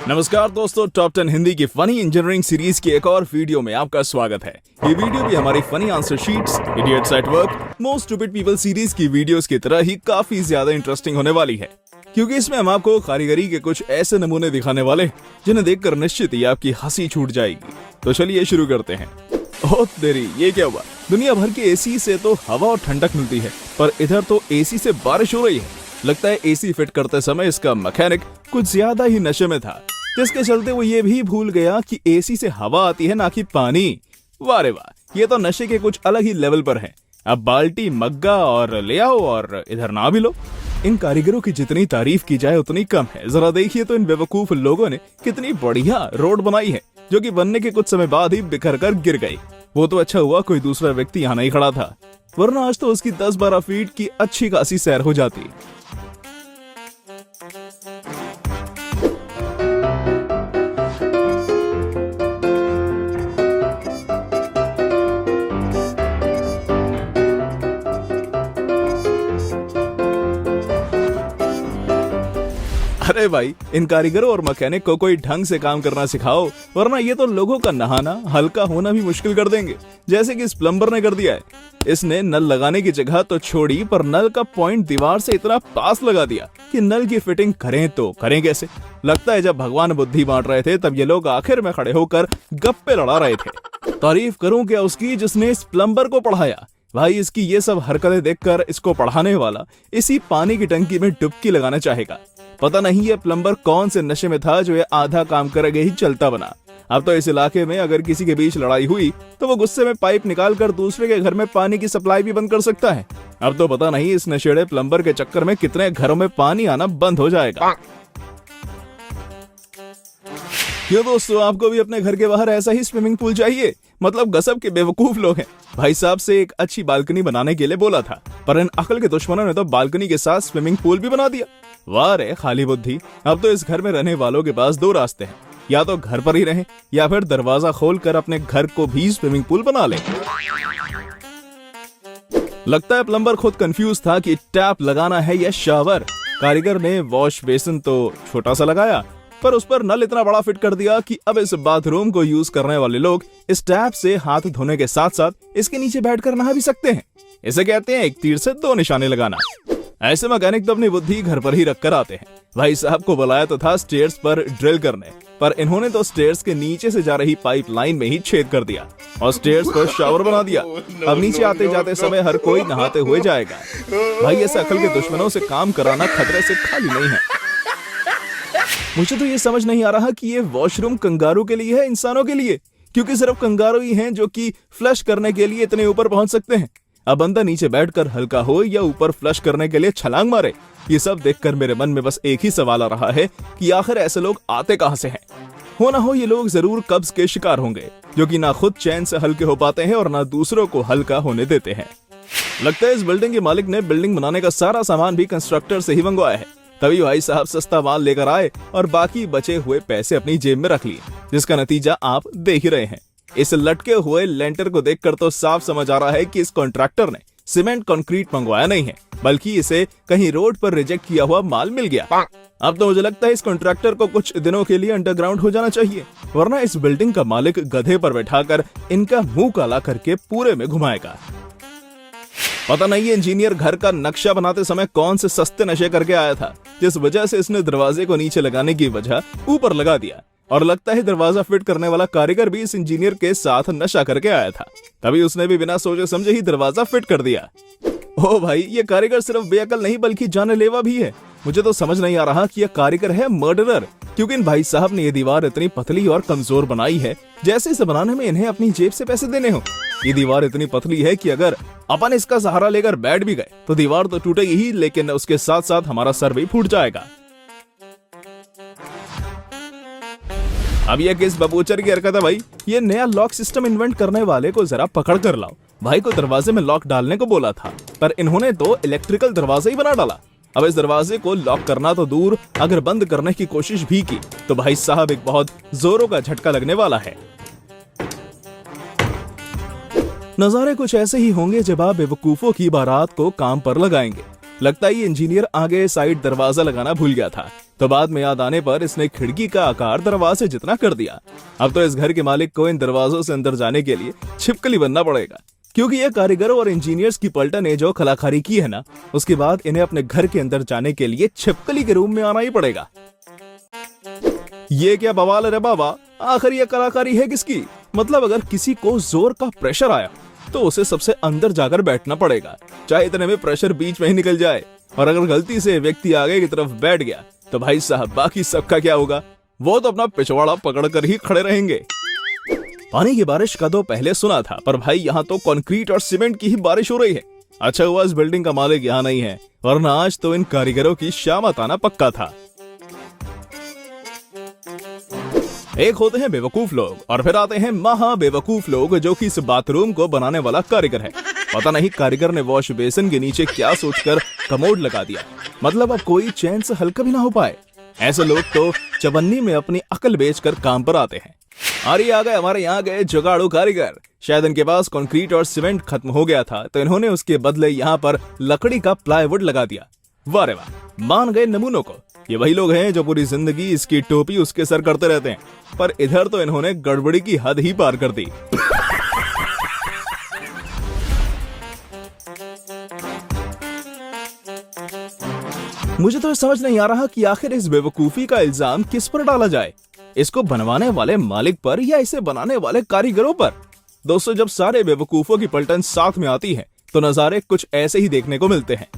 नमस्कार दोस्तों, टॉप 10 हिंदी की फनी इंजीनियरिंग सीरीज की एक और वीडियो में आपका स्वागत है। ये वीडियो भी हमारी funny answer sheets, idiots at work, most stupid people series की वीडियोस की तरह ही काफी ज्यादा इंटरेस्टिंग होने वाली है, क्योंकि इसमें हम आपको कारीगरी के कुछ ऐसे नमूने दिखाने वाले जिन्हें देखकर निश्चित ही आपकी हंसी छूट जाएगी। तो चलिए शुरू करते हैं। ओह तेरी, ये क्या हुआ? दुनिया भर के एसी से तो हवा और ठंडक मिलती है, पर इधर तो एसी से बारिश हो रही है। लगता है एसी फिट करते समय इसका मैकेनिक कुछ ज्यादा ही नशे में था, जिसके चलते वो ये भी भूल गया कि एसी से हवा आती है ना कि पानी। वाह रे वाह, ये तो नशे के कुछ अलग ही लेवल पर है। अब बाल्टी मग्गा और ले आओ और इधर ना भी लो। इन कारीगरों की जितनी तारीफ की जाए उतनी कम है। जरा देखिए तो इन बेवकूफ लोगों ने कितनी बढ़िया रोड बनाई है, जो कि बनने के कुछ समय बाद ही बिखर कर गिर गई। वो तो अच्छा हुआ कोई दूसरा व्यक्ति यहाँ नहीं खड़ा था, वरना आज तो उसकी 10-12 फीट की अच्छी खासी सैर हो जाती। अरे भाई, इन कारीगरों और मैकेनिक को कोई ढंग से काम करना सिखाओ, वरना ये तो लोगों का नहाना हल्का होना भी मुश्किल कर देंगे, जैसे कि इस प्लम्बर ने कर दिया है। इसने नल लगाने की जगह तो छोड़ी, पर नल का पॉइंट दीवार से इतना पास लगा दिया कि नल की फिटिंग करें तो करें कैसे। लगता है जब भगवान बुद्धि बांट रहे थे तब ये लोग आखिर में खड़े होकर गप्पे लड़ा रहे थे। तारीफ करूं क्या उसकी जिसने इस प्लम्बर को पढ़ाया। भाई, इसकी ये सब हरकतें देखकर इसको पढ़ाने वाला इसी पानी की टंकी में डुबकी लगाना चाहेगा। पता नहीं ये प्लम्बर कौन से नशे में था जो ये आधा काम करके ही चलता बना। अब तो इस इलाके में अगर किसी के बीच लड़ाई हुई तो वो गुस्से में पाइप निकालकर दूसरे के घर में पानी की सप्लाई भी बंद कर सकता है। अब तो पता नहीं इस नशेड़े प्लम्बर के चक्कर में कितने घरों में पानी आना बंद हो जाएगा। क्यों दोस्तों, आपको भी अपने घर के बाहर ऐसा ही स्विमिंग पूल चाहिए? मतलब गजब के बेवकूफ लोग हैं। भाई साहब से एक अच्छी बालकनी बनाने के लिए बोला था, पर इन अकल के दुश्मनों ने तो बालकनी के साथ स्विमिंग पूल भी बना दिया। वाह रे खाली बुद्धि। अब तो इस घर में रहने वालों के पास दो रास्ते हैं, या तो घर पर ही रहें या फिर दरवाजा खोलकर अपने घर को भी स्विमिंग पूल बना लें। लगता है प्लम्बर खुद कंफ्यूज था कि टैप लगाना है या शावर। कारीगर ने वॉश बेसिन तो छोटा सा लगाया, पर उस पर नल इतना बड़ा फिट कर दिया कि अब इस बाथरूम को यूज करने वाले लोग इस टैप से हाथ धोने के साथ साथ इसके नीचे बैठकर नहा भी सकते हैं। इसे कहते हैं एक तीर से दो निशाने लगाना। ऐसे मैकेनिक तो अपनी बुद्धि घर पर ही रखकर आते हैं। भाई साहब को बुलाया तो था स्टेयर्स पर ड्रिल करने, पर इन्होंने तो स्टेयर्स के नीचे से जा रही पाइपलाइन में ही छेद कर दिया और स्टेयर्स को शावर बना दिया। अब नीचे आते जाते समय हर कोई नहाते हुए जाएगा। भाई, ऐसे अकल के दुश्मनों से काम कराना खतरे से खाली नहीं है। मुझे तो ये समझ नहीं आ रहा कि ये वॉशरूम कंगारू के लिए है, इंसानों के लिए? क्योंकि सिर्फ कंगारू ही हैं जो कि फ्लश करने के लिए इतने ऊपर पहुंच सकते हैं। अब बंदा नीचे बैठकर हल्का हो या ऊपर फ्लश करने के लिए छलांग मारे। ये सब देखकर मेरे मन में बस एक ही सवाल आ रहा है कि आखिर ऐसे लोग आते कहां से हैं? हो ना हो ये लोग जरूर कब्ज के शिकार होंगे, जो कि ना खुद चैन से हल्के हो पाते हैं और ना दूसरों को हल्का होने देते हैं। लगता है इस बिल्डिंग के मालिक ने बिल्डिंग बनाने का सारा सामान भी कंस्ट्रक्टर से ही मंगवाया है, तभी भाई साहब सस्ता माल लेकर आए और बाकी बचे हुए पैसे अपनी जेब में रख लिए, जिसका नतीजा आप देख ही रहे हैं। इस लटके हुए लेंटर को देखकर तो साफ समझ आ रहा है कि इस कॉन्ट्रैक्टर ने सीमेंट कंक्रीट मंगवाया नहीं है, बल्कि इसे कहीं रोड पर रिजेक्ट किया हुआ माल मिल गया। अब तो मुझे लगता है इस कॉन्ट्रैक्टर को कुछ दिनों के लिए अंडरग्राउंड हो जाना चाहिए, वरना इस बिल्डिंग का मालिक गधे पर बैठाकर इनका मुंह काला करके पूरे में घुमाएगा। पता नहीं ये इंजीनियर घर का नक्शा बनाते समय कौन से सस्ते नशे करके आया था, जिस वजह से इसने दरवाजे को नीचे लगाने की वजह ऊपर लगा दिया। और लगता है दरवाजा फिट करने वाला कारीगर भी इस इंजीनियर के साथ नशा करके आया था, तभी उसने भी बिना सोचे समझे ही दरवाजा फिट कर दिया। ओ भाई, ये कारीगर सिर्फ बेअकल नहीं बल्कि जानलेवा भी है। मुझे तो समझ नहीं आ रहा कि यह कारीगर है मर्डरर, क्योंकि इन भाई साहब ने ये दीवार इतनी पतली और कमजोर बनाई है जैसे इसे बनाने में इन्हें अपनी जेब से पैसे देने हो। ये दीवार इतनी पतली है कि अगर अपन इसका सहारा लेकर बैठ भी गए तो दीवार तो टूटेगी ही, लेकिन उसके साथ साथ हमारा सर भी फूट जाएगा। अब ये किस बबूचर की हरकत है भाई? ये नया लॉक सिस्टम इन्वेंट करने वाले को जरा पकड़ कर लाओ। भाई को दरवाजे में लॉक डालने को बोला था, पर इन्होंने तो इलेक्ट्रिकल दरवाजा ही बना डाला। अब इस दरवाजे को लॉक करना तो दूर, अगर बंद करने की कोशिश भी की तो भाई साहब एक बहुत जोरों का झटका लगने वाला है। नजारे कुछ ऐसे ही होंगे जब आप बेवकूफों की बारात को काम पर लगाएंगे। लगता है ये इंजीनियर आगे साइड दरवाजा लगाना भूल गया था, तो तो बाद में याद आने पर इसने खिड़की का आकार दरवाजे जितना कर दिया। अब तो इस घर के मालिक को इन दरवाजों से अंदर जाने के लिए छिपकली बनना पड़ेगा, क्योंकि ये कारीगरों और इंजीनियर्स की पलटन ने जो कलाकारी की है ना, उसके बाद इन्हें अपने घर के अंदर जाने के लिए छिपकली के रूम में आना ही पड़ेगा। ये क्या बवाल है रे बाबा, आखिर ये कलाकारी है किसकी? मतलब अगर किसी को जोर का प्रेशर आया तो उसे सबसे अंदर जाकर बैठना पड़ेगा, चाहे इतने में प्रेशर बीच में ही निकल जाए। और अगर गलती से व्यक्ति आगे की तरफ बैठ गया तो भाई साहब बाकी सबका क्या होगा? वो तो अपना पिछवाड़ा पकड़कर ही खड़े रहेंगे। पानी की बारिश का तो पहले सुना था, पर भाई यहाँ तो कंक्रीट और सीमेंट की ही बारिश हो रही है। अच्छा हुआ इस बिल्डिंग का मालिक यहाँ नहीं है, वरना आज तो इन कारीगरों की शामत आना पक्का था। एक होते हैं बेवकूफ लोग और फिर आते हैं महा बेवकूफ लोग, जो कि इस बाथरूम को बनाने वाला कारीगर है। पता नहीं कारीगर ने वॉश बेसिन के नीचे क्या सोचकर कमोड लगा दिया, मतलब अब कोई चैन से हल्का भी ना हो पाए। ऐसे लोग तो चवन्नी में अपनी अकल बेचकर काम पर आते हैं। अरे आ गए हमारे यहाँ गए जुगाड़ू कारीगर। शायद इनके पास कंक्रीट और सीमेंट खत्म हो गया था, तो इन्होंने उसके बदले यहाँ पर लकड़ी का प्लाईवुड लगा दिया। वाह रे वाह, मान गए नमूनों को। ये वही लोग हैं जो पूरी जिंदगी इसकी टोपी उसके सर करते रहते हैं, पर इधर तो इन्होंने गड़बड़ी की हद ही पार कर दी। मुझे तो समझ नहीं आ रहा कि आखिर इस बेवकूफी का इल्जाम किस पर डाला जाए, इसको बनवाने वाले मालिक पर या इसे बनाने वाले कारीगरों पर। दोस्तों, जब सारे बेवकूफों की पलटन साथ में आती है तो नजारे कुछ ऐसे ही देखने को मिलते हैं।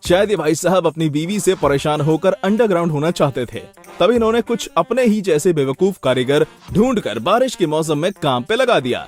शायद ये भाई साहब अपनी बीवी से परेशान होकर अंडरग्राउंड होना चाहते थे, तभी इन्होंने कुछ अपने ही जैसे बेवकूफ कारीगर ढूंढकर बारिश के मौसम में काम पे लगा दिया।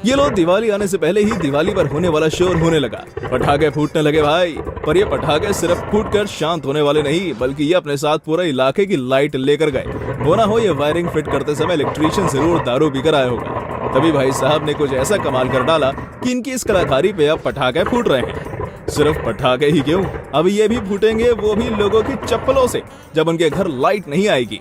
ये लो, दिवाली आने से पहले ही दिवाली पर होने वाला शोर होने लगा। पटाखे फूटने लगे भाई, पर ये पटाखे सिर्फ फूटकर शांत होने वाले नहीं, बल्कि ये अपने साथ पूरे इलाके की लाइट लेकर गए। हो ना हो ये वायरिंग फिट करते समय इलेक्ट्रीशियन जरूर दारू पीकर आया होगा, तभी भाई साहब ने कुछ ऐसा कमाल कर डाला कि इनकी इस कलाकारी पे अब पटाखे फूट रहे हैं। सिर्फ पटाखे ही क्यों, अब ये भी फूटेंगे, वो भी लोगों की चप्पलों से, जब उनके घर लाइट नहीं आएगी।